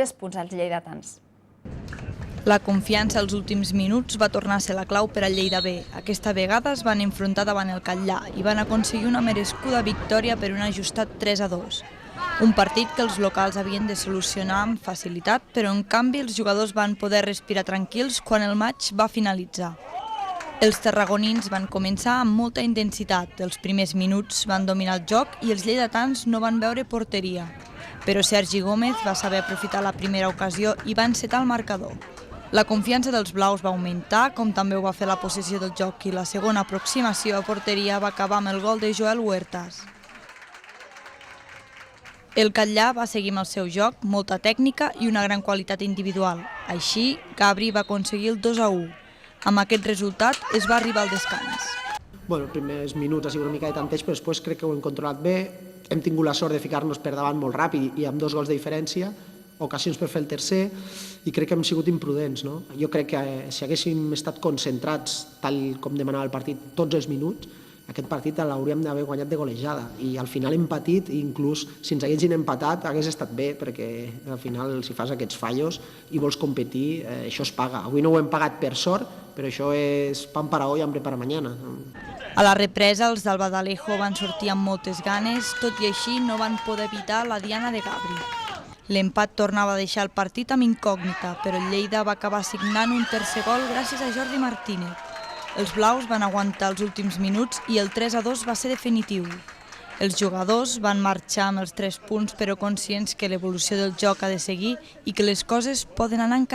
3 punts als lleidatans. La confiança als últims minuts va tornar a ser la clau per al Lleida B. Aquesta vegada es van enfrontar davant el Catllà i van aconseguir una merescuda victòria per un ajustat 3-2. Un partit que els locals havien de solucionar amb facilitat, però en canvi els jugadors van poder respirar tranquils quan el maig va finalitzar. Els tarragonins van començar amb molta intensitat. Els primers minuts van dominar el joc i els lleidatans no van veure porteria. Però Sergi Gómez va saber aprofitar la primera ocasió i va encetar el marcador. La confiança dels blaus va augmentar, com també ho va fer la possessió del joc, i la segona aproximació a porteria va acabar amb el gol de Joel Huertas. El Catllà va seguir amb el seu joc, molta tècnica i una gran qualitat individual. Així, Gabri va aconseguir el 2-1. Amb aquest resultat es va arribar al descans. Els primers minuts ha sigut una mica de tanteig, però després crec que ho hem controlat bé. Hem tingut la sort de ficar-nos per davant molt ràpid i amb 2 gols de diferència, ocasions per fer el tercer, i crec que hem sigut imprudents. Jo crec que si haguéssim estat concentrats, tal com demanava el partit, tots els minuts, aquest partit l'hauríem d'haver guanyat de golejada. I al final hem patit, i inclús si ens haguessin empatat hagués estat bé, perquè al final si fas aquests fallos i vols competir, això es paga. Avui no ho hem pagat per sort, però això és pan para hoy, hambre para mañana. A la represa, els del Badalejo van sortir amb moltes ganes, tot i així no van poder evitar la diana de Gabri. L'empat tornava a deixar el partit amb incògnita, però el Lleida va acabar signant un tercer gol gràcies a Jordi Martínez. Els blaus van aguantar els últims minuts i el 3-2 va ser definitiu. Els jugadors van marxar amb els 3 punts, però conscients que l'evolució del joc ha de seguir i que les coses poden anar encara